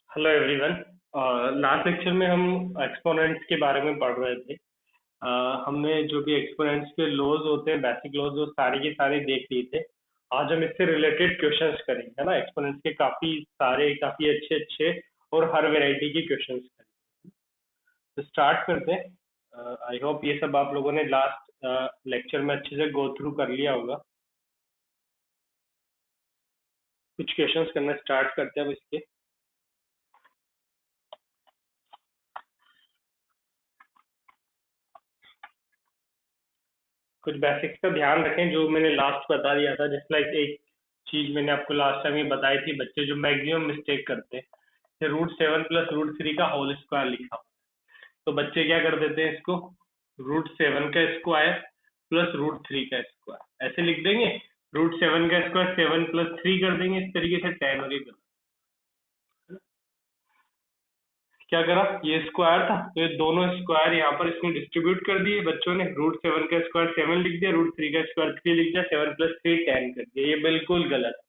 Hello everyone. Last lecture में हम exponents के बारे में पढ़ रहे थे। हमने जो भी एक्सपोनेंट्स के लॉज होते हैं, बेसिक लॉज, वो सारे के सारे देख लिए थे। आज हम इससे रिलेटेड क्वेश्चंस करेंगे, है ना। एक्सपोनेंट्स के काफी अच्छे अच्छे और हर वैरायटी के क्वेश्चंस करेंगे। तो स्टार्ट करते हैं। आई होप ये सब आप लोगों ने लास्ट लेक्चर में अच्छे से गो थ्रू कर लिया होगा। कुछ क्वेश्चंस करना स्टार्ट करते हैं अब इसके। कुछ बेसिक्स का ध्यान रखें जो मैंने लास्ट बता दिया था। जस्ट लाइक एक चीज मैंने आपको लास्ट टाइम ये बताई थी, बच्चे जो मैक्सिमम मिस्टेक करते हैं, √7 प्लस √3 का होल स्क्वायर लिखा हुआ है। तो बच्चे क्या कर देते हैं, इसको √7 का स्क्वायर प्लस √3 का स्क्वायर ऐसे लिख देंगे। √7 का स्क्वायर 7 प्लस 3 कर देंगे, इस तरीके से 10 और ये गलत। क्या करा, ये स्क्वायर था तो ये दोनों स्क्वायर यहाँ पर इसमें डिस्ट्रीब्यूट कर दिए बच्चों ने। √7 का स्क्वायर 7 लिख दिया, √3 का स्क्वायर 3 लिख दिया, 7 प्लस 3 10 कर दिया। ये बिल्कुल गलत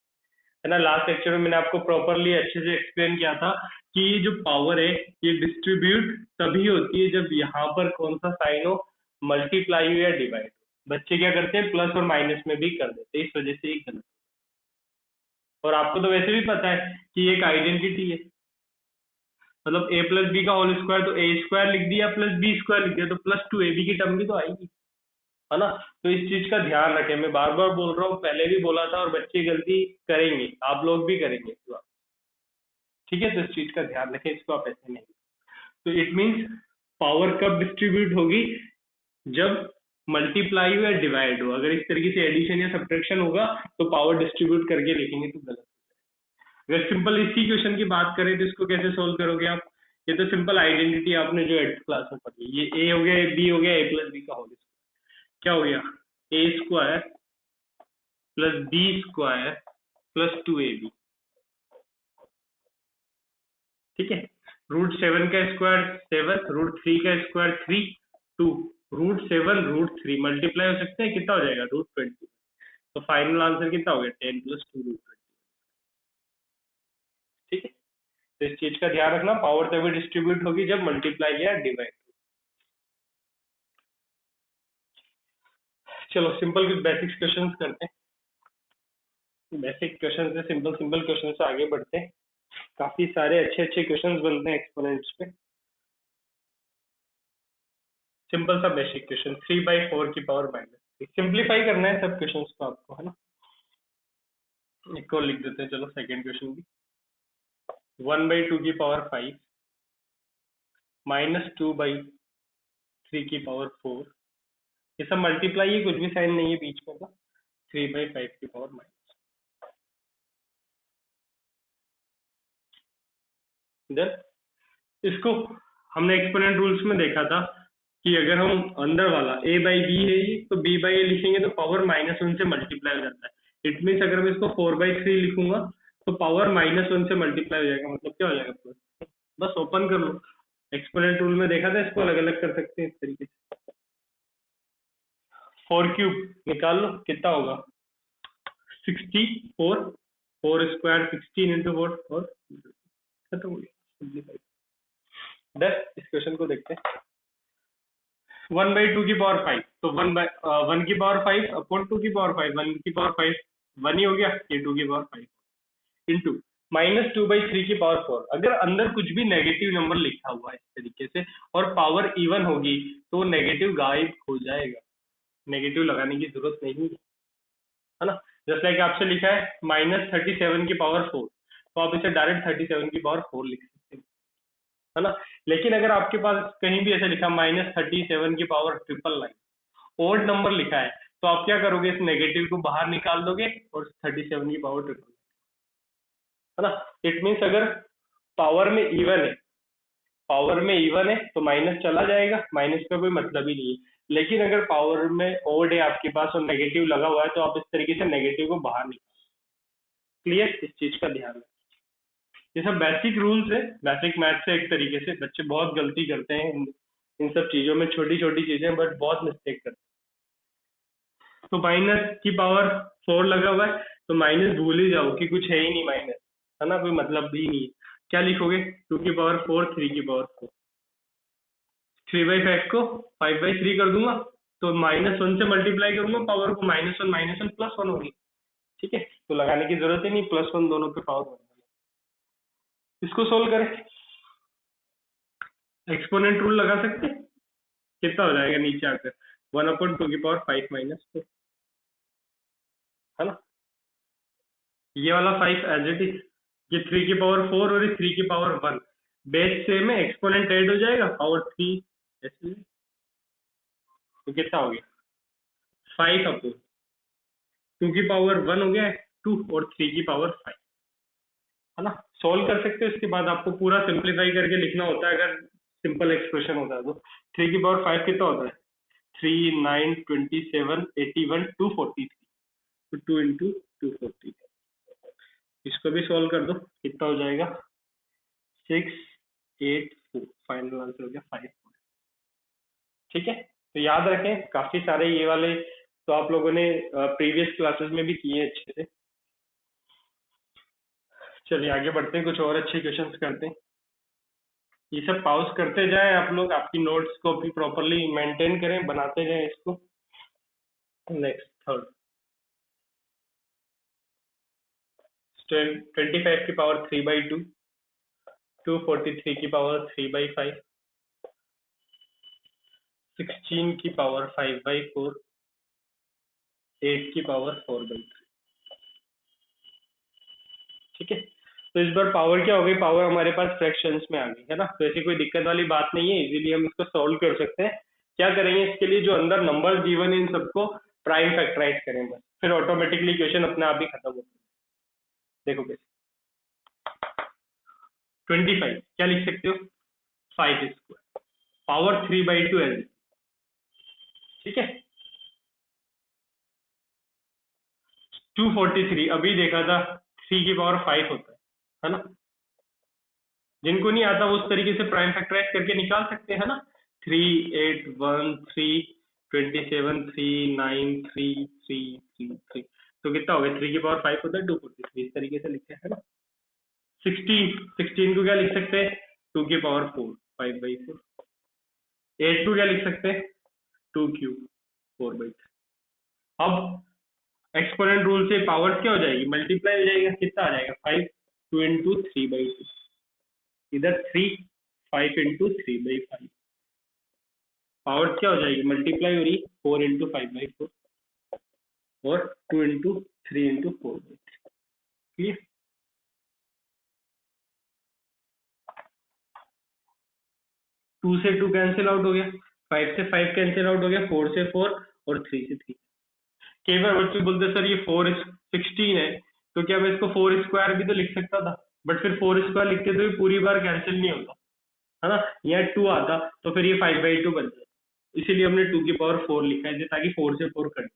है ना। लास्ट लेक्चर में मैंने आपको प्रॉपरली अच्छे से एक्सप्लेन किया था कि ये जो पावर है ये डिस्ट्रीब्यूट तभी होती है जब यहाँ पर कौन सा साइन हो, मल्टीप्लाई हो या डिवाइड हो। बच्चे क्या करते हैं, प्लस और माइनस में भी कर देते हैं, इस वजह से ये गलत। और आपको तो वैसे भी पता है कि ये एक आइडेंटिटी है। मतलब a प्लस बी का होल स्क्वायर, तो ए स्क्वायर लिख दिया प्लस बी स्क्वायर लिख दिया, तो +2ab की टर्म भी तो आएगी, है ना। तो इस चीज का ध्यान रखें। मैं बार बार बोल रहा हूँ, पहले भी बोला था और बच्चे गलती करेंगे, आप लोग भी करेंगे इस बार। ठीक है, तो इस चीज का ध्यान रखें, इसको आप ऐसे नहीं। तो इट मीन्स पावर कब डिस्ट्रीब्यूट होगी, जब मल्टीप्लाई हो या डिवाइड हो। अगर इस तरीके से एडिशन या सब्ट्रैक्शन होगा तो पावर डिस्ट्रीब्यूट करके लिखेंगे तो गलत। अगर सिंपल इसी क्वेश्चन की बात करें तो इसको कैसे सोल्व करोगे आप। ये तो सिंपल आइडेंटिटी आपने जो 8th क्लास में पढ़ी, ये ए हो गया, ये बी हो गया, a प्लस बी का होल स्क्वायर क्या हो गया, A square plus B square plus 2ab। ठीक है, √7 का स्क्वायर 7, √3 का स्क्वायर 3, 2, √7 √3 मल्टीप्लाई हो सकते हैं, कितना हो जाएगा √20। तो फाइनल आंसर कितना हो गया, 10 प्लस 2 √20। ठीक है, तो इस चीज का ध्यान रखना, पावर तभी डिस्ट्रीब्यूट होगी जब मल्टीप्लाई या डिवाइड। चलो सिंपल कुछ बेसिक्स क्वेश्चंस करते हैं। बेसिक क्वेश्चन से सिंपल सिंपल क्वेश्चन से आगे बढ़ते हैं। काफी सारे अच्छे अच्छे क्वेश्चंस बनते हैं एक्सपोनेंट्स पे। सिंपल सा बेसिक क्वेश्चन, 3/4 की पावर -3। सिंप्लीफाई करना है सब क्वेश्चंस को आपको, है ना। एक और लिख देते हैं, चलो सेकंड क्वेश्चन भी। 1/2 की पावर 5 -2/3 की पावर 4। ये सब मल्टीप्लाई है, कुछ भी साइन नहीं है बीच में का। 3/5 की पावर माइनस। इधर इसको हमने एक्सपोनेंट रूल्स में देखा था कि अगर हम अंदर वाला a/b है ये, तो b/a लिखेंगे तो पावर -1 से मल्टीप्लाई हो जाता है। इट मीन्स अगर मैं इसको 4/3 लिखूंगा तो पावर -1 से मल्टीप्लाई हो जाएगा। मतलब क्या हो जाएगा, प्लस। बस ओपन कर लो, एक्सपोनेंट रूल में देखा था, इसको अलग अलग कर सकते हैं इस तरीके से। 4³ निकाल लो, कितना होगा 64। 4 स्क्वायर 16 इंटू 4 और खत्म हो गया। 10 इस क्वेश्चन को देखते हैं। 1/2 की पावर 5, तो 1 की पावर 5 अपॉन 2 की पावर 5, 1 की पावर 5 1 ही हो गया, ये 2 की पावर 5 इंटू -2/3 की पावर 4। अगर अंदर कुछ भी नेगेटिव नंबर लिखा हुआ है इस तरीके से और पावर इवन होगी तो नेगेटिव गायब हो जाएगा, नेगेटिव लगाने की जरूरत नहीं है ना। जैसे लाइक आपसे लिखा है -37 की पावर 4, तो आप इसे डायरेक्ट 37 की पावर 4 लिख सकते हैं, है ना। लेकिन अगर आपके पास कहीं भी ऐसा लिखा -37 की पावर 999, ओड नंबर लिखा है, तो आप क्या करोगे, इस नेगेटिव को बाहर निकाल दोगे और 37 की पावर 999, है ना। इट मीन्स अगर पावर में इवन है, पावर में इवन है तो माइनस चला जाएगा, माइनस का कोई मतलब ही नहीं है। लेकिन अगर पावर में ओड है आपके पास और नेगेटिव लगा हुआ है, तो आप इस तरीके से नेगेटिव को बाहर निकाल। क्लियर, इस चीज का ध्यान रखें। ये सब बेसिक रूल्स है, बेसिक मैथ से। एक तरीके से बच्चे बहुत गलती करते हैं इन सब चीजों में, छोटी छोटी चीजें, बट बहुत मिस्टेक करते हैं। तो माइनस की पावर 4 लगा हुआ है, तो माइनस भूल ही जाओ कि कुछ है ही नहीं माइनस, है ना, कोई मतलब भी नहीं है। क्या लिखोगे? 2 की पावर 4, 3 की पावर 4। 3/5 को 5/3 कर दूंगा, तो -1 से मल्टीप्लाई करूंगा, पावर को -1 +1 होगी। ठीक है, तो लगाने की जरूरत ही नहीं, +1 दोनों पे पावर। इसको सोल्व करें, एक्सपोनेंट रूल लगा सकते हैं। कितना हो जाएगा नीचे आकर? 1/2 की पावर 5 - 4, है ना? ये वाला 5 एज इट इज, ये 3 की पावर 4 और ये 3 की पावर 1, बेस सेम है, एक्सपोनेंट ऐड हो जाएगा, पावर 3 ऐसे। तो कितना हो गया? 5/2 की पावर 1 हो गया 2, और 3 की पावर 5, है ना? सॉल्व कर सकते हो। इसके बाद आपको पूरा सिंप्लीफाई करके लिखना होता है, अगर सिंपल एक्सप्रेशन होता है तो। 3 की पावर 5 कितना होता है? 3, 9, 27, 81, 243। तो 2 × 240। इसको भी सॉल्व कर दो, कितना हो जाएगा? 684। फाइनल आंसर हो गया 5। ठीक है, तो याद रखें, काफी सारे ये वाले तो आप लोगों ने प्रीवियस क्लासेस में भी किए अच्छे से। चलिए आगे बढ़ते हैं, कुछ और अच्छे क्वेश्चंस करते हैं। ये सब पॉज करते जाएं आप लोग, आपकी नोट्स को भी प्रॉपरली मेंटेन करें, बनाते जाएं इसको। नेक्स्ट थर्ड, 25 की पावर 3/2, 243 की पावर 3/5, 16 की पावर 5/4, 8 की पावर 4/3। ठीक है, तो इस बार पावर क्या हो गई? पावर हमारे पास फ्रैक्शंस में आ गई है ना, तो ऐसी कोई दिक्कत वाली बात नहीं है, इजीली हम इसको सॉल्व कर सकते हैं। क्या करेंगे इसके लिए? जो अंदर नंबर गिवन है इन सबको प्राइम फैक्टराइज करें बस, फिर ऑटोमेटिकली क्वेश्चन अपने आप ही खत्म हो जाए। देखो कैसे। 25 क्या लिख सकते हो? 5 स्क्वायर, पावर 3/2 है। ठीक है, 243 अभी देखा था, 3 की पावर 5 होता है ना? जिनको नहीं आता वो उस तरीके से प्राइम फैक्टराइज करके निकाल सकते हैं ना। 3, 8, 1, 3, 27, 3, 9, 3, 3, 3। तो कितना हो गया? 3 की पावर 5 होता है 243, इस तरीके से लिखते हैं ना। 16 को क्या लिख सकते हैं? 2 की पावर 4, 5/4। 8 को क्या लिख सकते हैं? 2 क्यूब, 4/3। अब एक्सपोनेंट रूल से पावर क्या हो जाएगी? मल्टीप्लाई हो जाएगा, कितना आ जाएगा? 5, 2 × 3/2। इधर 3, 5 × 3/5। पावर क्या हो जाएगी? मल्टीप्लाई हो रही, 4 × 5/4, और 2 × 3 × 4/3। क्लियर? 2 से 2 कैंसिल आउट हो गया, 5 से 5 कैंसिल आउट हो गया, 4 से 4, और 3 से 3। कई बार बच्चे बोलते सर ये 4 16 है, तो क्या मैं इसको 4 स्क्वायर भी तो लिख सकता था, बट फिर 4 स्क्वायर लिखते तो पूरी बार कैंसिल नहीं होता, है ना? यहाँ 2 आता तो फिर ये 5/2 बन जाता। इसीलिए हमने 2 की पावर 4 लिखा है, ताकि 4 से 4 कट,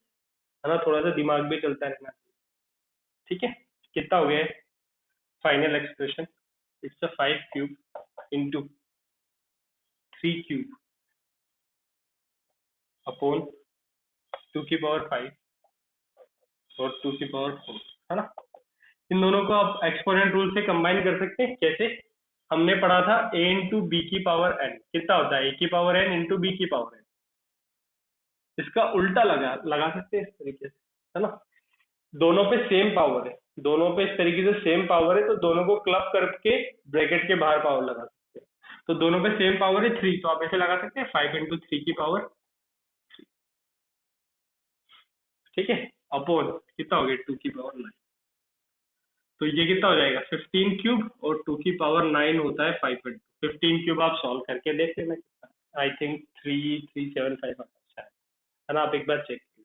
है ना? थोड़ा सा दिमाग भी चलता रहना। ठीक है, कितना हो गया final expression? It's a 5 cube into 3 cube upon 2 की पावर 5 और 2 की पावर 4, है ना? इन दोनों को आप एक्सपोनेंट रूल से कंबाइन कर सकते हैं। कैसे? हमने पढ़ा था a इंटू बी की पावर n कितना होता है? a की पावर n इंटू बी की पावर n। इसका उल्टा लगा लगा सकते हैं इस तरीके से, है ना? दोनों पे सेम पावर है, दोनों पे इस तरीके से सेम पावर है, तो दोनों को क्लब करके ब्रैकेट के बाहर पावर लगा सकते हैं। तो दोनों पे सेम पावर है 3, तो आप ऐसे लगा सकते हैं 5 × 3 की पावर। ठीक है, अपॉन कितना हो गया? 2 की पावर 9। तो ये कितना हो जाएगा? 15 क्यूब, और 2 की पावर 9 होता है 5/2। 15 क्यूब आप सॉल्व करके देख लेना, आई थिंक 3375 आता है ना? आप एक बार चेक कीजिए।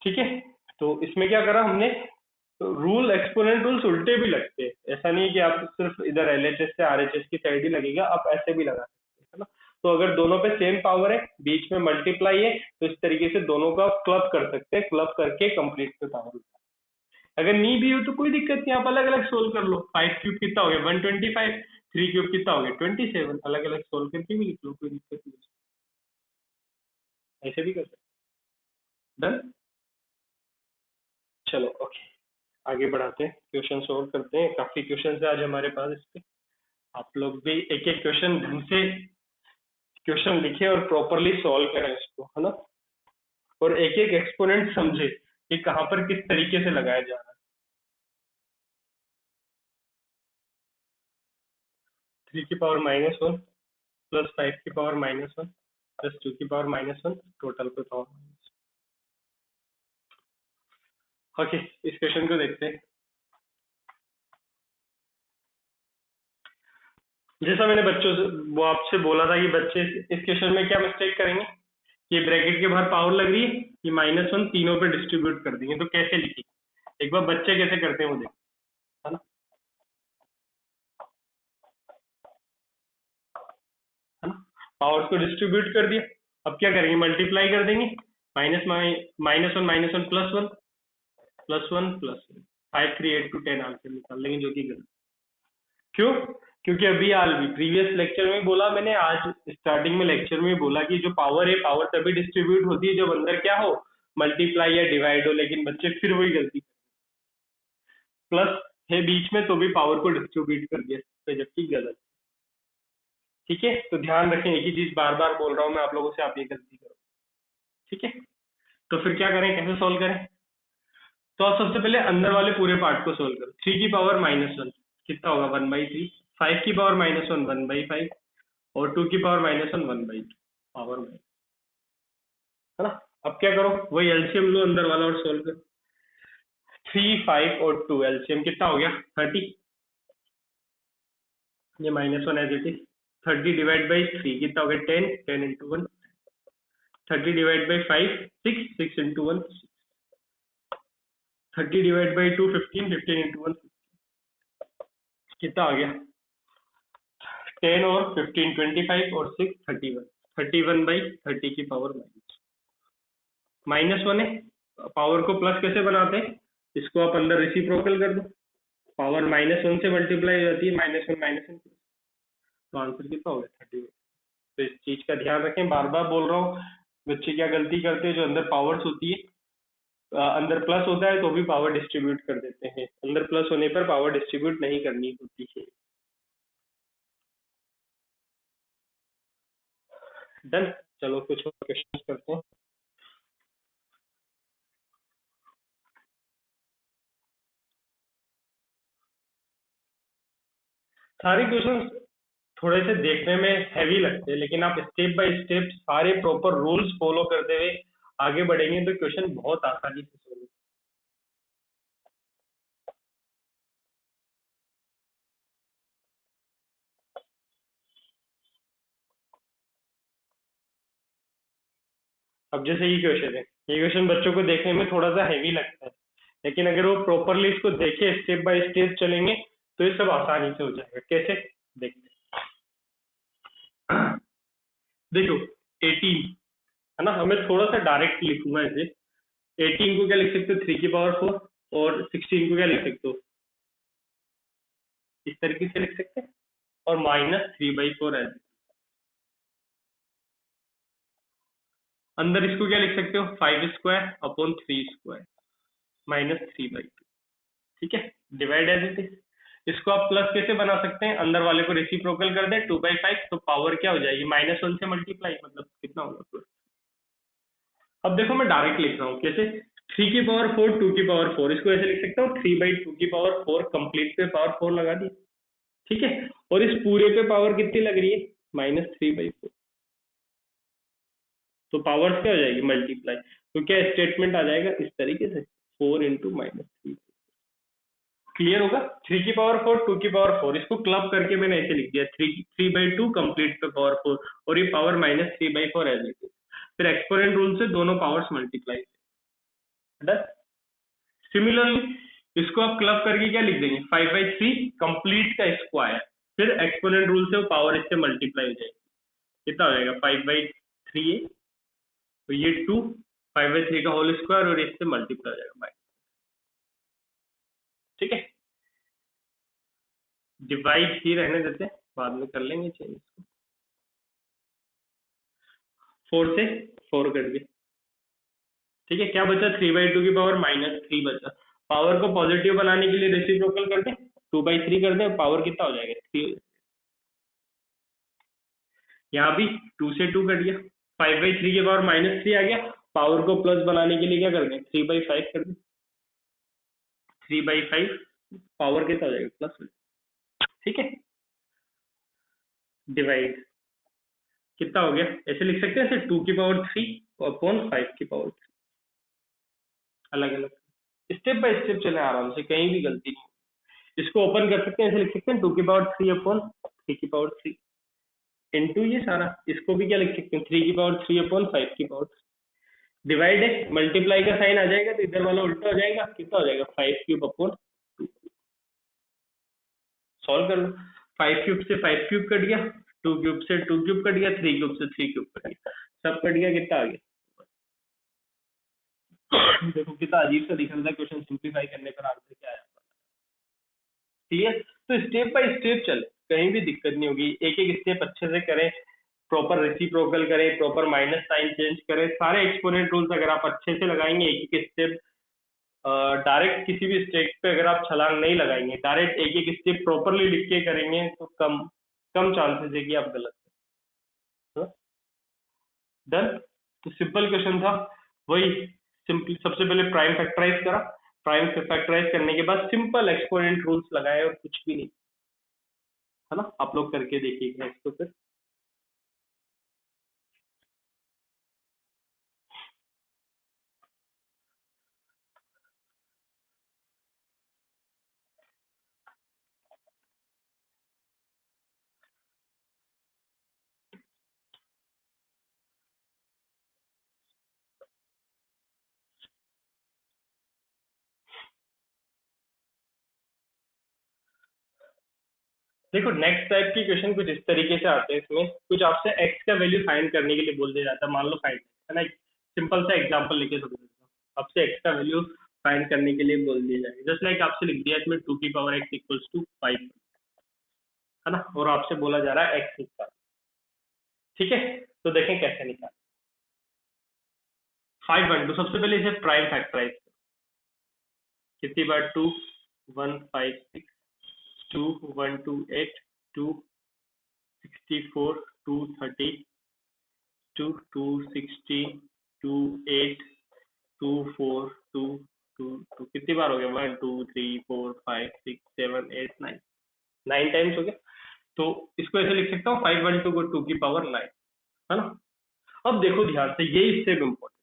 ठीक है, तो इसमें क्या करा हमने? तो रूल, एक्सपोनेंट रूल्स उल्टे भी लगते हैं, ऐसा नहीं है कि आप सिर्फ इधर एलएचएस से आरएचएस की साइड ही लगेगा, आप ऐसे भी लगा सकते हैं, है ना? तो अगर दोनों पे सेम पावर है, बीच में मल्टीप्लाई है, तो इस तरीके से दोनों को आप क्लब कर सकते हैं, क्लब करके कंप्लीट पे पावर। अगर नहीं भी हो तो कोई दिक्कत नहीं, आप अलग अलग सोल्व कर लो। 5 क्यूब कितना हो गया? 125। 3 क्यूब कितना हो गया? 27। अलग अलग सोल्व करके भी लिख लो, कोई दिक्कत नहीं, ऐसे भी कर सकते। डन, चलो ओके। आगे बढ़ाते हैं, क्वेश्चन सोल्व करते हैं। काफी क्वेश्चन है आज हमारे पास इस पे। आप लोग भी एक एक क्वेश्चन ढंग से क्वेश्चन लिखे और प्रॉपरली सॉल्व करें इसको, है ना। और एक एक एक्सपोनेंट समझे कि कहाँ पर किस तरीके से लगाया जा रहा है। 3 की पावर -1 प्लस 5 की पावर -1 प्लस 2 की पावर -1 टोटल पे पावर माइनस। ओके, इस क्वेश्चन को देखते हैं। जैसा मैंने बच्चों से वो आपसे बोला था कि बच्चे इस क्वेश्चन में क्या मिस्टेक करेंगे, ये ब्रैकेट के बाहर पावर लग रही है, ये -1 तीनों पे डिस्ट्रीब्यूट कर देंगे, तो कैसे लिखेंगे एक बार बच्चे कैसे करते हैं वो देखो, है ना। है ना, पावर्स को डिस्ट्रीब्यूट कर दिया। अब क्या करेंगे, मल्टीप्लाई कर देंगे। -1 +1 5 3 8 to 10 आंसर निकाल लेंगे, जो कि गलत। क्यों? क्योंकि अभी आज भी प्रीवियस लेक्चर में बोला मैंने, आज स्टार्टिंग में लेक्चर में बोला कि जो पावर है, पावर तभी डिस्ट्रीब्यूट होती है जब अंदर क्या हो, मल्टीप्लाई या डिवाइड हो। लेकिन बच्चे फिर वही गलती, प्लस है बीच में तो भी पावर को डिस्ट्रीब्यूट कर दिया, तो जबकि गलत। ठीक है, तो ध्यान रखें, एक ही चीज बार बार बोल रहा हूँ मैं आप लोगों से, आप ये गलती करो। ठीक है, तो फिर क्या करें, कैसे सोल्व करें। तो आप सबसे पहले अंदर वाले पूरे पार्ट को सोल्व करो। 3 की पावर -1 कितना होगा, 1/3। 5 की पावर -1 1/5 और 2 की पावर -1 1/2 पावर माइनस, है ना। अब क्या करो, वही एलसीएम लो अंदर वाला और सोल्व करो। 3 5 और 2 एलसीएम कितना हो गया, 30। ये -1 as it is. 30 divide by 3 कितना हो गया, 10। 10 into 1 30 divide by 5 6 6 into 1 30 divide by 2 15 15 into 1 कितना आ गया, 10 और 15 25 और 6 31। 31/30 की पावर -1 है। पावर को प्लस कैसे बनाते हैं, इसको आप अंदर रेसिप्रोकल कर दो, पावर -1 से मल्टीप्लाई हो जाती है, -1 तो आंसर कितना हो गया, 31। तो इस चीज का ध्यान रखें, बार बार बोल रहा हूँ। बच्चे क्या गलती करते हैं, जो अंदर पावर्स होती है, अंदर प्लस होता है तो भी पावर डिस्ट्रीब्यूट कर देते हैं, अंदर प्लस होने पर पावर डिस्ट्रीब्यूट नहीं करनी होती है। डन, चलो कुछ और क्वेश्चन करते हैं। सारे क्वेश्चन थोड़े से देखने में हैवी लगते हैं, लेकिन आप स्टेप बाय स्टेप सारे प्रॉपर रूल्स फॉलो करते हुए आगे बढ़ेंगे तो क्वेश्चन बहुत आसानी से सोल्व। अब जैसे ये क्वेश्चन है, ये क्वेश्चन बच्चों को देखने में थोड़ा सा हैवी लगता है, लेकिन अगर वो प्रॉपरली इसको देखे, स्टेप बाय स्टेप चलेंगे तो ये सब आसानी से हो जाएगा। कैसे, देखते हैं। देखो 18, है ना, हमें थोड़ा सा डायरेक्ट लिखूंगा इसे। 18 को क्या लिख सकते हो, 3 की पावर 4, और 16 को क्या लिख सकते हो, इस तरीके से लिख सकते हैं, और -3/4 है। अंदर इसको क्या लिख सकते हो, 5² अपॉन 3² -3/2। ठीक है, डिवाइड एज इट इज। इसको आप प्लस कैसे बना सकते हैं, अंदर वाले को रेसिप्रोकल कर दे, 2/5, तो पावर क्या हो जाएगी, -1 से मल्टीप्लाई, मतलब कितना होगा प्लस। अब देखो मैं डायरेक्ट लिख रहा हूँ, कैसे, 3 की पावर 4 2 की पावर 4, इसको ऐसे लिख सकता हूँ, 3/2 की पावर 4 कंप्लीट पे पावर 4 लगा दी। ठीक है, और इस पूरे पे पावर कितनी लग रही है, -3/4, तो पावर क्या हो जाएगी, मल्टीप्लाई। तो क्या स्टेटमेंट आ जाएगा इस तरीके से, 4 इंटू -3। क्लियर होगा, 3 की पावर 4 2 की पावर 4, इसको क्लब करके मैंने ऐसे लिख दिया, 3/2 कंप्लीट पे पावर 4, और ये पावर -3/4 एज इट इज। फिर एक्सपोनेंट रूल से दोनों पावर्स मल्टीप्लाई। डन। सिमिलरली इसको आप क्लब करके क्या लिख देंगे, 5/3 कंप्लीट का स्क्वायर, फिर एक्सपोनेंट रूल से वो पावर इससे मल्टीप्लाई हो जाएगी, कितना हो जाएगा, 5/3 है, तो ये 2, 5/3 का होल स्क्वायर, और इससे मल्टीप्लाई हो जाएगा बाय। ठीक है, डिवाइड ही रहने देते हैं, बाद में कर लेंगे चेंज इसको। 4 से 4 कर दिया। ठीक है, क्या बचा, 3/2 की पावर -3 बचा, पावर को पॉजिटिव बनाने के लिए रेसिप्रोकल कर दे, 2/3 कर दे, पावर कितना हो जाएगा 3। यहाँ भी 2 से 2 कट गया, 5/3 के पावर -3 आ गया, पावर को प्लस बनाने के लिए क्या कर दें 3/5 कर दें, 3/5 पावर कितना हो जाएगा प्लस। ठीक है, डिवाइड कितना हो गया, ऐसे लिख सकते हैं 2 की पावर 3 अपॉन 5 की पावर 3, अलग अलग स्टेप बाय स्टेप चले आराम से, कहीं भी गलती नहीं। इसको ओपन कर सकते हैं, ऐसे लिख सकते हैं 2 की पावर 3 अपॉन 3 की पावर 3 इंटू ये सारा, इसको भी क्या लिख सकते हैं 3 की पावर 3 अपॉन 5 की पावर 3। डिवाइड है, मल्टीप्लाई का साइन आ जाएगा तो इधर वाला उल्टा हो जाएगा, कितना हो जाएगा 5 क्यूब अपॉन 2। सॉल्व कर लो, 5 क्यूब से 5 क्यूब कट गया, 2 क्यूब से 2 क्यूब कट गया, 3 क्यूब से 3 क्यूब कट गया, सब कट गया, कितना आ गया देखो कितना अजीब सा दिख रहा था क्वेश्चन, सिंप्लीफाई करने पर आंसर क्या आया। क्लियर, तो स्टेप बाय स्टेप चले, कहीं भी दिक्कत नहीं होगी, एक एक स्टेप अच्छे से करें, प्रॉपर रेसिप्रोकल करें, प्रॉपर माइनस साइन चेंज करें, सारे एक्सपोनेंट रूल्स अगर आप अच्छे से लगाएंगे, एक एक स्टेप डायरेक्ट किसी भी स्टेप पे अगर आप छलांग नहीं लगाएंगे, डायरेक्ट एक एक स्टेप प्रॉपरली लिख के करेंगे तो कम कम चांसेस है कि आप गलत हो। डन, तो सिंपल क्वेश्चन था, वही सिंपल सबसे पहले प्राइम फैक्टराइज करा, प्राइम फैक्टराइज करने के बाद सिंपल एक्सपोनेंट रूल्स लगाए और कुछ भी नहीं, है ना। आप लोग करके देखिएगा इसको फिर। देखो नेक्स्ट टाइप की क्वेश्चन कुछ इस तरीके से आते हैं, इसमें कुछ आपसे एक्स का वैल्यू फाइंड करने के लिए बोल दिया जाता है, मान लो फाइंड, है ना, सिंपल सा एग्जांपल लेके समझ लो, आपसे एक्स का वैल्यू फाइंड करने के लिए बोल दिया जाएगा, जस्ट लाइक आपसे लिख दिया इसमें 2 की पावर x इक्वल्स टू 5, है ना, और आपसे बोला जा रहा है एक्स निकाल। ठीक है, तो देखें कैसे निकाल। 5 1 2, सबसे पहले इसे प्राइम फैक्टराइज, कितनी बार 2 1 5 6 2 1 2 8 2 64 2 30 2 2 16 2 8 2 4 2 2 2, कितनी बार हो गया 1 2 3 4 5 6 7 8 9, 9 टाइम्स हो गया। तो इसको ऐसे लिख सकता हूँ 5 1 2 को 2 की पावर 9, है ना। अब देखो ध्यान से, यही स्टेप इम्पोर्टेंट।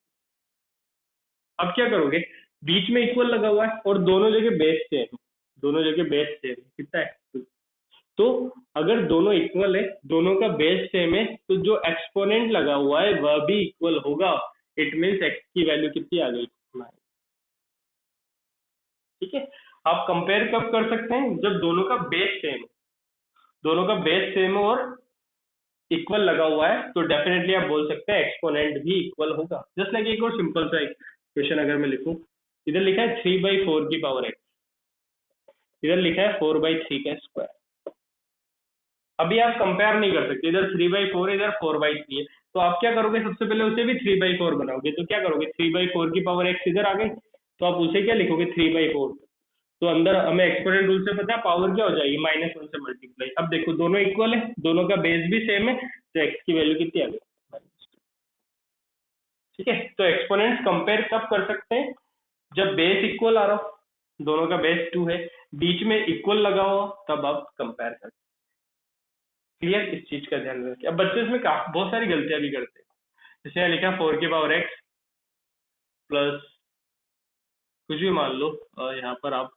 अब क्या करोगे, बीच में इक्वल लगा हुआ है और दोनों जगह बेस सेम, दोनों जगह बेस सेम कितना है 2, तो अगर दोनों इक्वल है, दोनों का बेस सेम है, तो जो एक्सपोनेंट लगा हुआ है वह भी इक्वल होगा, इट मीन्स एक्स की वैल्यू कितनी आ गई 9। ठीक है, आप कंपेयर कब कर सकते हैं, जब दोनों का बेस सेम, दोनों का बेस सेम और इक्वल लगा हुआ है, तो डेफिनेटली आप बोल सकते हैं एक्सपोनेंट भी इक्वल होगा। जस्ट लाइक एक और सिंपल सा क्वेश्चन अगर मैं लिखूं, इधर लिखा है 3/4 की पावर x, इधर लिखा है 4/3 का स्क्वायर। अभी आप कंपेयर नहीं कर सकते, इधर 3/4 है, इधर 4/3 है, तो आप क्या करोगे, सबसे पहले उसे भी 3/4 बनाओगे, तो क्या करोगे 3/4 की पावर x इधर आ गई, तो आप उसे क्या लिखोगे 3/4, तो अंदर हमें एक्सपोनेंट रूल से पता है पावर क्या हो जाएगी -1 से मल्टीप्लाई। अब देखो दोनों इक्वल है, दोनों का बेस भी सेम है, तो x की वैल्यू कितनी आ गई। ठीक है, तो एक्सपोनेंट्स कंपेयर कब कर सकते हैं, जब बेस इक्वल आ रहा हो, दोनों का बेस 2 है, बीच में इक्वल लगा हो, तब आप कंपेयर कर। क्लियर, इस चीज का ध्यान रखें। अब बच्चे इसमें बहुत सारी गलतियां भी करते हैं, जैसे यहाँ लिखा 4 की पावर x प्लस कुछ भी मान लो, यहाँ पर आप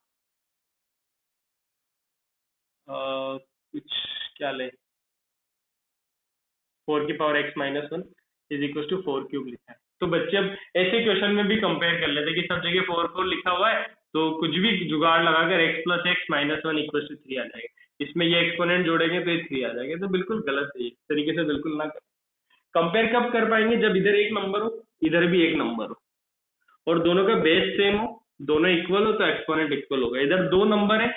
कुछ क्या ले, 4 की power x-1 is equal to 4 cube लिखा है, तो बच्चे अब ऐसे क्वेश्चन में भी कंपेयर कर लेते हैं कि सब जगह 4 लिखा हुआ है, तो कुछ भी जुगाड़ लगाकर x+x-1 इक्वल टू 3 आ जाएगा, इसमें ये एक्सपोनेंट जोड़ेंगे तो ये 3 आ जाएगा, तो बिल्कुल गलत है, इस तरीके से बिल्कुल ना करें। कंपेयर कब कर पाएंगे, जब इधर एक नंबर हो, इधर भी एक नंबर हो, और दोनों का बेस सेम हो, दोनों इक्वल हो, तो एक्सपोनेंट इक्वल होगा। इधर 2 नंबर है,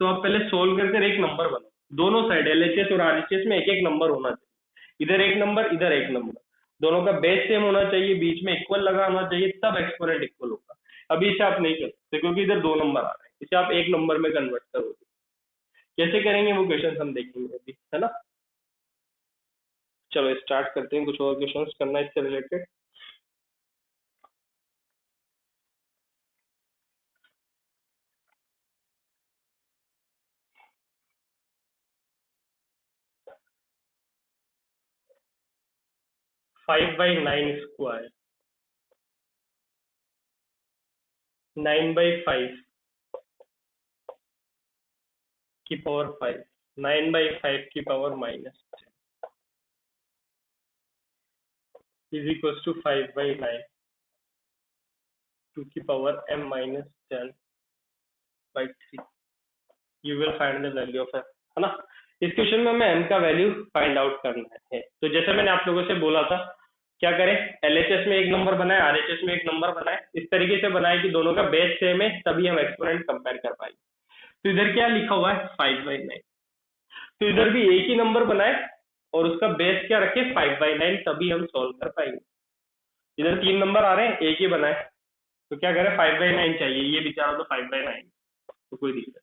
तो आप पहले सोल्व करके एक नंबर बनाओ, दोनों साइड एलएचएस और आरएचएस में एक एक नंबर होना चाहिए, इधर एक नंबर इधर एक नंबर, दोनों का बेस सेम होना चाहिए, बीच में इक्वल लगा होना चाहिए, तब एक्सपोनेंट इक्वल होगा। अभी इसे आप नहीं कर सकते क्योंकि इधर 2 नंबर आ रहे हैं, इसे आप 1 नंबर में कन्वर्ट करोगे। कैसे करेंगे वो क्वेश्चन हम देखेंगे अभी, है ना। चलो स्टार्ट करते हैं, कुछ और क्वेश्चन करना है इससे रिलेटेड। 5/9 स्क्वायर, 9/5 की पावर 5, 9/5 की power -10 is equal to 5/9 to की power m-10/3। You will find the value of F, है ना। इस क्वेश्चन में हमें m का वैल्यू फाइंड आउट करना है। तो जैसे मैंने आप लोगों से बोला था, क्या करें, एलएचएस में एक नंबर बनाए, आरएचएस में एक नंबर बनाए, इस तरीके से बनाए कि दोनों का बेस सेम है, तभी हम एक्सपोनेंट कंपेयर कर पाएंगे। तो इधर क्या लिखा हुआ है 5/9, तो इधर भी एक ही नंबर बनाए और उसका बेस क्या रखे 5/9, तभी हम सॉल्व कर पाएंगे। इधर 3 नंबर आ रहे हैं, एक ही बनाए, तो क्या करें 5/9 चाहिए, ये बेचारा तो 5/9, तो कोई दिक्कत नहीं।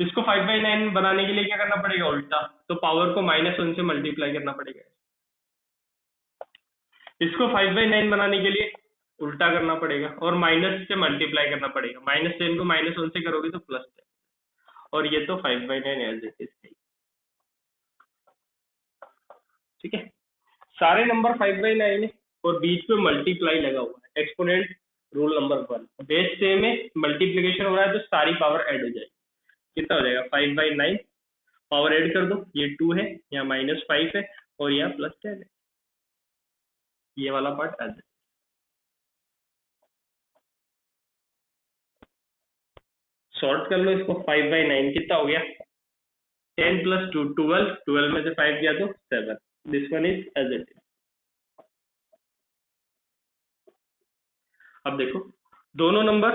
इसको 5/9 बनाने के लिए क्या करना पड़ेगा, उल्टा, तो पावर को -1 से मल्टीप्लाई करना पड़ेगा। इसको 5/9 बनाने के लिए उल्टा करना पड़ेगा और माइनस से मल्टीप्लाई करना पड़ेगा, -10 को -1 से करोगे तो +10, और ये तो 5/9 एज इट इज है। ठीक है, सारे नंबर 5/9 है और बीच में मल्टीप्लाई लगा हुआ है, exponent rule number 1, base same है, मल्टीप्लीकेशन हो रहा है तो सारी पावर ऐड हो जाएगी। कितना हो जाएगा 5/9, पावर ऐड कर दो, ये 2 है, यहाँ -5 है और यहाँ +10 है, ये वाला पार्ट ऐड। सॉर्ट कर लो इसको, 5/9 कितना हो गया, 10 + 2 12, 12 में से 5 गया तो 7, this one is as it is. अब देखो दोनों नंबर,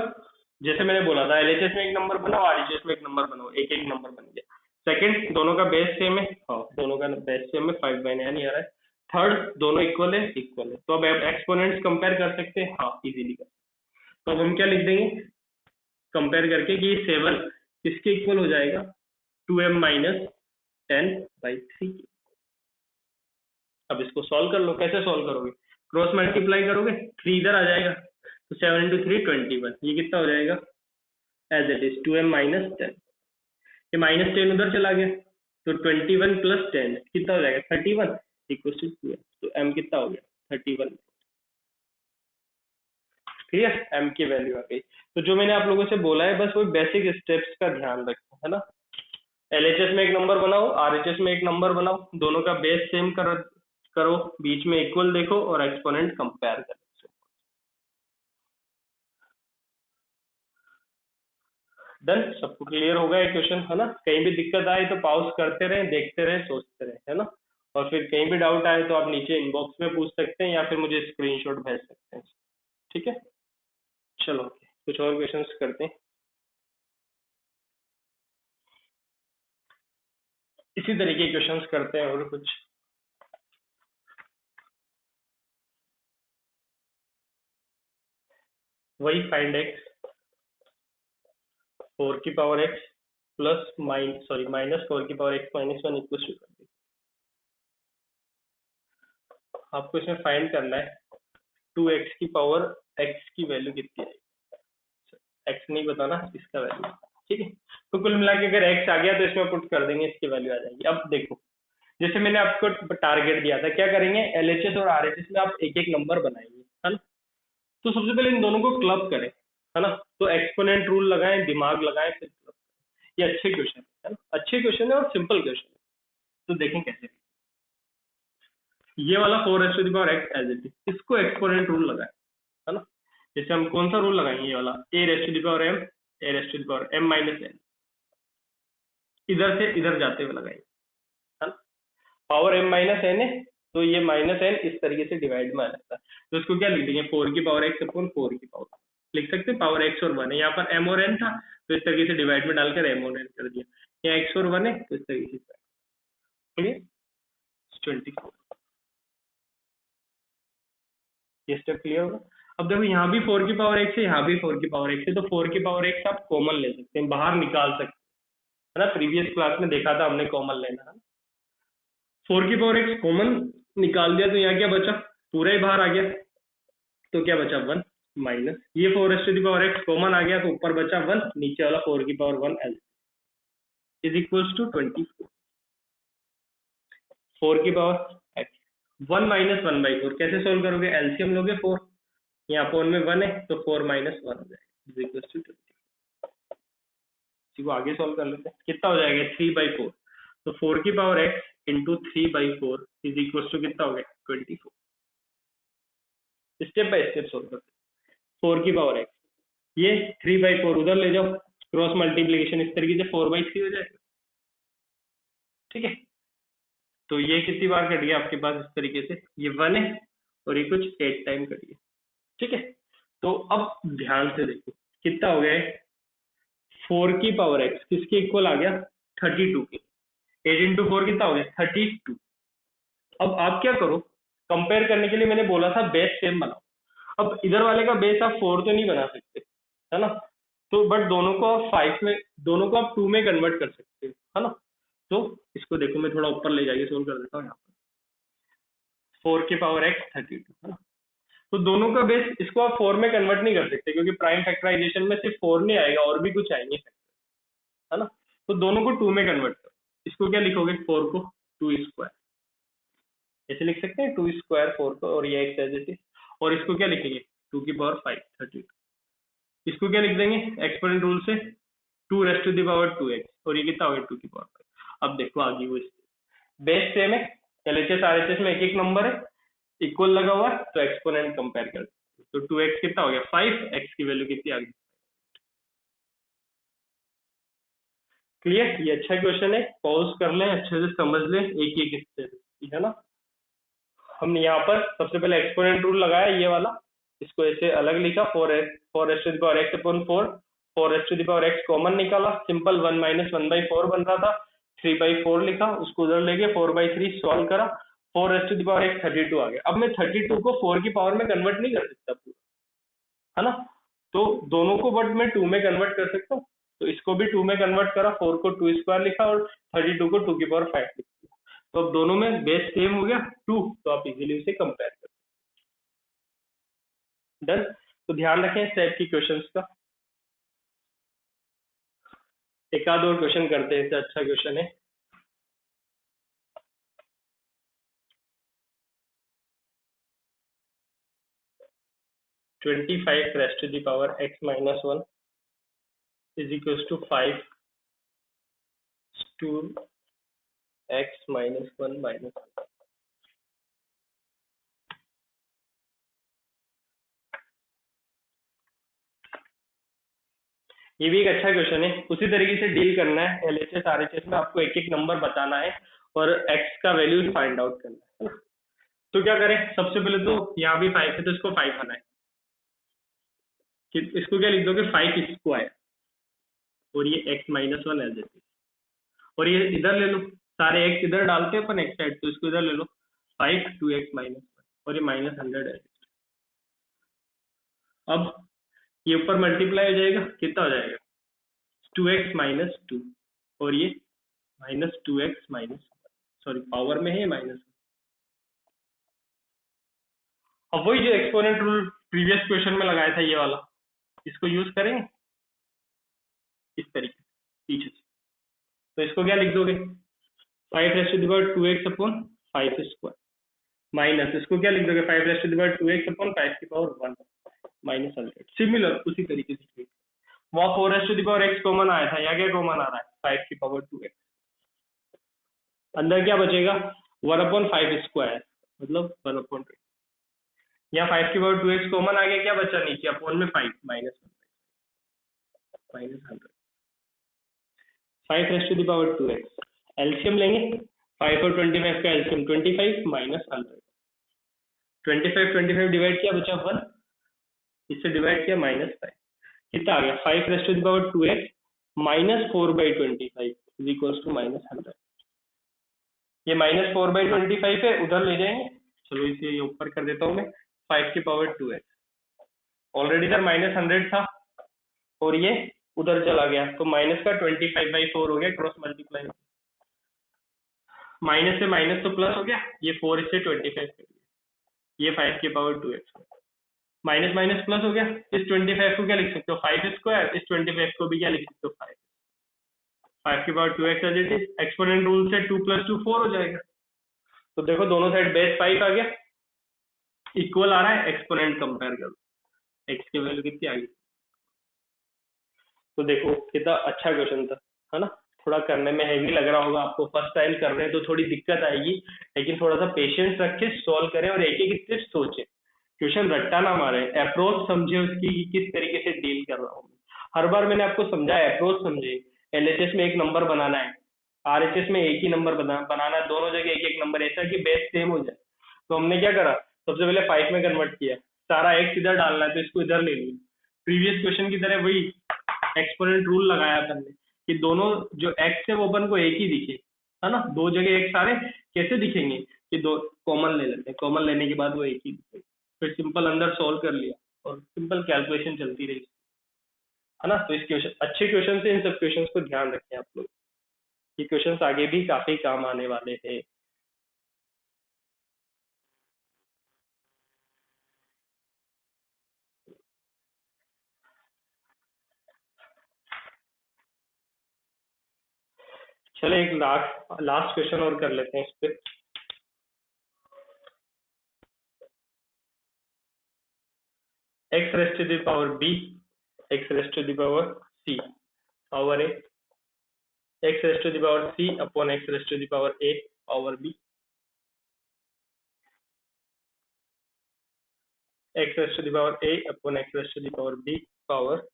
जैसे मैंने बोला था एलएचएस में एक नंबर बनाओ, आरएचएस में एक नंबर बनाओ, एक एक नंबर बन गया। सेकंड, दोनों का बेस सेम है, हाँ दोनों का बेस सेम है, 5/9 आ रहा है। थर्ड, दोनों इक्वल है, इक्वल है, तो अब एक्सपोनेंट्स कंपेयर कर सकते हैं, हाँ इजीली कर। तो अब हम क्या लिख देंगे कंपेयर करके कि 7 किसके इक्वल हो जाएगा, 2m-10/3। अब इसको सॉल्व कर लो, कैसे सॉल्व करोगे, क्रॉस मल्टीप्लाई करोगे, 3 इधर आ जाएगा, तो 7 × 3 21, ये कितना हो जाएगा एज इट इज 2m-10, ये -10 उधर चला गया, तो 21 + 10 कितना हो जाएगा 31 इक्वल टू 2m, तो m कितना हो गया 31। ठीक है, m की वैल्यू आ गई। तो जो मैंने आप लोगों से बोला है बस वो बेसिक स्टेप्स का ध्यान रखो, है ना। एलएचएस में एक नंबर बनाओ, आरएचएस में एक नंबर बनाओ, दोनों का बेस सेम करो, बीच में इक्वल देखो और एक्सपोनेंट कंपेयर करो। डन, सबको क्लियर होगा ये क्वेश्चन, है ना। कहीं भी दिक्कत आए तो पॉज करते रहे, देखते रहे, सोचते रहे, है ना। और फिर कहीं भी डाउट आए तो आप नीचे इनबॉक्स में पूछ सकते हैं या फिर मुझे स्क्रीनशॉट भेज सकते हैं। ठीक है, चलो कुछ और क्वेश्चंस करते हैं, इसी तरीके के क्वेश्चंस करते हैं और कुछ। वही फाइंड एक्स, 4 की पावर एक्स प्लस -4 की पावर एक्स -1 इक्वल टू, आपको इसमें फाइंड करना है 2x की पावर x की वैल्यू कितनी है, x नहीं बताना, इसका वैल्यू। ठीक है, तो कुल मिला के अगर x आ गया तो इसमें पुट कर देंगे, इसकी वैल्यू आ जाएगी। अब देखो जैसे मैंने आपको टारगेट दिया था, क्या करेंगे एलएचएस और आरएचएस में आप एक एक नंबर बनाएंगे, है ना। तो सबसे पहले इन दोनों को क्लब करें, है ना, तो एक्सपोनेंट रूल लगाएं, दिमाग लगाएं, फिर क्लब करें। ये अच्छे क्वेश्चन है ना, अच्छे क्वेश्चन है और सिंपल क्वेश्चन है, तो देखें कैसे। ये वाला 4x एज इट इज, इसको एक्सपोनेंट रूल लगाए, है ना। जैसे हम कौन सा रूल लगाएंगे, ये वाला a⁻m इधर से इधर जाते हुए लगाएंगे, है ना। पावर m-n है, तो ये -n इस तरीके से डिवाइड में आ जाता है, तो इसको क्या लिख देंगे 4 की पावर x अपॉन 4 की पावर, लिख सकते हैं पावर x और 1 है, यहाँ पर m और n था तो इस तरीके से डिवाइड में डालकर m और n कर दिया, यहाँ x और 1 है तो इस तरीके से। ठीक है, 24, ये स्टेप क्लियर होगा। अब देखो यहाँ भी 4 की पावर x है, यहाँ भी 4 की पावर x है, तो 4 की पावर x आप कॉमन ले सकते हैं, बाहर निकाल सकते हैं, है ना। प्रीवियस क्लास में देखा था हमने कॉमन लेना है। 4 की पावर x कॉमन निकाल दिया तो यहाँ क्या बचा, पूरा ही बाहर आ गया, तो क्या बचा 1 माइनस ये 4 की पावर x कॉमन आ गया, तो ऊपर बचा 1, नीचे वाला 4 की power 1 L is equals to 24। 4 की पावर x 1 माइनस 1/4 कैसे सोल्व करोगे, एलसीएम लोगे 4, यहाँ अपोन में 1 है तो 4 माइनस 1 हो जाएगा इज इक्वल्स टू 20। इसी को आगे सोल्व कर लेते हैं, कितना हो जाएगा 3/4, तो 4 की power x into 3/4 is equals to कितना हो गया 24। स्टेप बाय स्टेप सोल्व करते हैं। 4 की पावर x, ये 3/4 उधर ले जाओ, क्रॉस मल्टीप्लीकेशन इस तरीके से 4/3 हो जाएगा, ठीक है। तो ये कितनी बार कट गया आपके पास इस तरीके से, ये 1 है और ये कुछ 8 टाइम कट गया, ठीक है। तो अब ध्यान से देखो कितना हो गया, 4 की पावर x किसके इक्वल आ गया 32 के, 8 इंटू 4 कितना हो गया 32। अब आप क्या करो, कंपेयर करने के लिए मैंने बोला था बेस सेम बनाओ। अब इधर वाले का बेस आप 4 तो नहीं बना सकते, है ना, तो बट दोनों को आप 5 में, दोनों को आप 2 में कन्वर्ट कर सकते हो, है ना। तो इसको देखो मैं थोड़ा ऊपर ले जाके सोल्व कर देता हूँ, यहाँ पर 4 की पावर x 32, है ना। तो दोनों का बेस, इसको आप 4 में कन्वर्ट नहीं कर सकते क्योंकि प्राइम फैक्टराइजेशन में सिर्फ 4 नहीं आएगा, और भी कुछ आएंगे, है ना। तो दोनों को 2 में कन्वर्ट करो, इसको क्या लिखोगे 4 को 2 स्क्वायर, ऐसे लिख सकते हैं 2 स्क्वायर 4 को, और ये x एज इट इज, और इसको क्या लिखेंगे 2 की पावर 5 32, इसको क्या लिख देंगे एक्सपोनेंट रूल से 2 rest to the power 2x, और ये कितना हो गया 2 की पावर 5। अब देखो आगे वो बेस सेम है, एलएचएस आरएचएस में एक एक नंबर है, इक्वल लगा हुआ है, तो एक्सपोनेंट कंपेयर करते हैं, तो 2x कितना हो गया 5, x की वैल्यू कितनी आ गई। क्लियर, ये अच्छा क्वेश्चन है, पॉज कर लें, अच्छे से समझ लें एक एक स्टेप, ठीक है ना। हमने यहाँ पर सबसे पहले एक्सपोनेंट रूल लगाया ये वाला, इसको ऐसे अलग लिखा 4 to the power x upon 4 to the power x common निकाला, सिंपल 1 माइनस 1/4 बन रहा था, 3/4 लिखा, उसको उधर लेके 4/3 सॉल्व करा, 4 to the power x 32 आ गया। अब मैं 32 को 4 की पावर में कन्वर्ट नहीं कर सकता पूरा, है ना, तो दोनों को बट मैं 2 में कन्वर्ट कर सकता हूँ, तो इसको भी 2 में कन्वर्ट करा, 4 को 2 स्क्वायर लिखा और 32 को 2 की पावर 5 लिखा, तो अब दोनों में बेस सेम हो गया 2, तो आप इजीली उसे कंपेयर कर, डन। तो ध्यान रखें इस टाइप की क्वेश्चंस का, एक आध और क्वेश्चन करते हैं, इससे अच्छा क्वेश्चन है। Twenty five raised to the power x minus 1 is equal to 5 to x minus 1 minus 1। ये भी एक अच्छा क्वेश्चन है, उसी तरीके से डील करना है, एलएचएस आरएचएस में आपको एक एक नंबर बताना है और x का वैल्यू फाइंड आउट करना है। तो क्या करें, सबसे पहले तो यहाँ भी 5 है तो इसको 5 बनाए, इसको क्या लिख दोगे 5 स्क्वायर, और ये x माइनस 1 एल देते, और ये इधर ले लो, सारे x इधर डालते हैं अपन x साइड, तो इसको इधर ले लो 5 2x माइनस 1, और ये माइनस 100 है। अब ये ऊपर मल्टीप्लाई हो जाएगा, कितना हो जाएगा 2x माइनस 2, और ये minus 2x minus, sorry power में है माइनस। अब वही जो एक्सपोनेंट रूल प्रीवियस क्वेश्चन में लगाया था ये वाला, इसको यूज करेंगे इस तरीके से पीछे से, तो इसको क्या लिख दोगे 5 raised to the power 2x upon 5 square, minus इसको क्या लिख दोगे 5 raised to the power 2x upon 5 की पावर 1 माइनस 100। सिमिलर उसी तरीके से, वहाँ 4 raised to the power x common आया था, यहाँ क्या कॉमन आ रहा है 5 की पावर 2x, अंदर क्या बचेगा 1 अपॉन 5 स्क्वायर, मतलब 1 अपॉन 2, यहाँ 5 की पावर 2x कॉमन आ गया, क्या बचा नीचे अपॉन में 5 minus 100, 5 raised to the power 2x, LCM लेंगे 5 और 25 का एलसीएम 25 माइनस 100, 25 डिवाइड किया बचा 1, इससे डिवाइड किया माइनस 5, कितना आ गया 5 raised to the power 2x minus 4/25 is equals to minus 100। ये माइनस 4/25 है, उधर ले जाएंगे, चलो इसे ये ऊपर कर देता हूँ मैं 5 की पावर 2x, ऑलरेडी सर -100 था और ये उधर चला गया, तो माइनस का 25/4 हो गया क्रॉस मल्टीप्लाई। माइनस से माइनस तो प्लस हो गया, ये 4 इससे 25 कर दिया, ये 5 की power 2x, minus minus plus हो गया। इस 25 को क्या लिख सकते हो 5 स्क्वायर, इस 25 को भी क्या लिख सकते हो 5 की power 2x as it is. Exponent rule से 2 + 2 4 हो जाएगा। तो देखो दोनों साइड बेस 5 आ गया, इक्वल आ रहा है, एक्सपोनेंट कंपेयर करो, x की वैल्यू कितनी आ गई। तो देखो कितना अच्छा क्वेश्चन था, है ना। थोड़ा करने में हैवी लग रहा होगा आपको, फर्स्ट टाइम कर रहे हैं तो थोड़ी दिक्कत आएगी, लेकिन थोड़ा सा पेशेंस रख के सॉल्व करें और एक एक स्टेप सोचें, क्वेश्चन रट्टा ना मारे, अप्रोच समझे उसकी कि किस तरीके से डील कर रहा हूँ। हर बार मैंने आपको समझाया अप्रोच समझे, एलएचएस में एक नंबर बनाना है, आरएचएस में एक ही नंबर बनाना है, दोनों जगह एक एक नंबर, ऐसा कि बेस सेम हो जाए। तो हमने क्या करा, सबसे पहले 5 में कन्वर्ट किया, सारा एक्स इधर डालना है तो इसको इधर ले लिया, प्रीवियस क्वेश्चन की तरह वही एक्सपोनेंट रूल लगाया अपन ने कि दोनों जो एक्स है वो अपन को एक ही दिखे, है ना। दो जगह एक्स आ रहे कैसे दिखेंगे कि दो कॉमन ले लेते हैं, कॉमन लेने के बाद वो एक ही दिखेगा, फिर सिंपल अंदर सॉल्व कर लिया और सिंपल कैलकुलेशन चलती रही, है ना। तो इस क्वेश्चन, अच्छे क्वेश्चन से इन सब क्वेश्चंस को ध्यान रखें आप लोग, ये क्वेश्चंस आगे भी काफी काम आने वाले हैं। चलो एक लास्ट लास्ट क्वेश्चन और कर लेते हैं इस पे। x raised to the power b, x raised to the power c power a, x raised to the power c upon x raised to the power a power b, x raised to the power a upon x raised to the power b power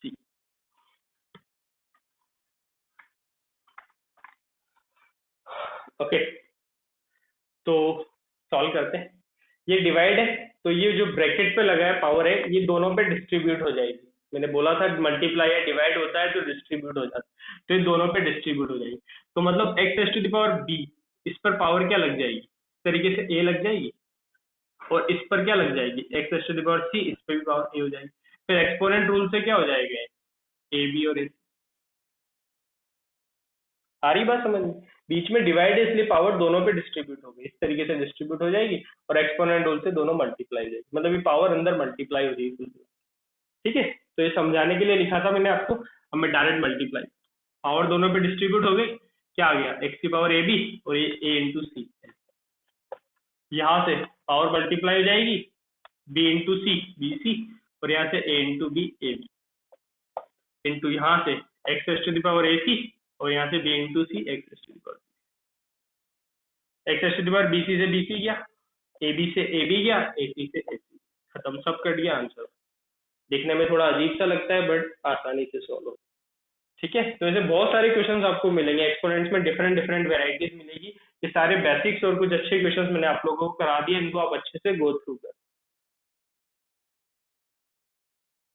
c। Okay, तो solve करते हैं। ये divide है, तो ये जो bracket पे लगा है पावर है, ये दोनों पे डिस्ट्रीब्यूट हो जाएगी। मैंने बोला था मल्टीप्लाई या डिवाइड होता है तो डिस्ट्रीब्यूट हो जाता है, तो ये दोनों पे डिस्ट्रीब्यूट हो जाएगी। तो मतलब x raise to the power b, इस पर पावर क्या लग जाएगी, इस तरीके से a लग जाएगी, और इस पर क्या लग जाएगी x raise to the power c, इस पर भी पावर a हो जाएगी। फिर एक्सपोनेंट रूल से क्या हो जाएगा a b और a, आ रही बात समझ में। बीच में डिवाइड है इसलिए पावर दोनों पे डिस्ट्रीब्यूट होगी, इस तरीके से डिस्ट्रीब्यूट हो जाएगी, और एक्सपोनेंट रूल से दोनों मल्टीप्लाई हो जाएगी, मतलब ये पावर अंदर मल्टीप्लाई हो जाएगी। ठीक है, तो ये समझाने के लिए लिखा था मैंने आपको, अब मैं डायरेक्ट मल्टीप्लाई, पावर दोनों पे डिस्ट्रीब्यूट हो गई, क्या आ गया x की पावर ए बी और ये a इंटू सी, यहाँ से पावर मल्टीप्लाई हो जाएगी b into C B C, और यहाँ से a into B A B, into यहाँ से x raise to the power A C, और यहाँ से b into C x raise to the power, x raise to the power B C से B सी गया, ए बी से A B गया, ए सी से ए सी, खत्म, सब कट गया आंसर। दिखने में थोड़ा अजीब सा लगता है बट आसानी से सॉल्व हो। ठीक है, तो ऐसे बहुत सारे क्वेश्चंस आपको मिलेंगे, एक्सपोनेंट्स में डिफरेंट डिफरेंट वेराइटीज मिलेगी। ये सारे बेसिक्स और कुछ अच्छे क्वेश्चंस मैंने आप लोगों को करा दिए, इनको आप अच्छे से गो थ्रू करें।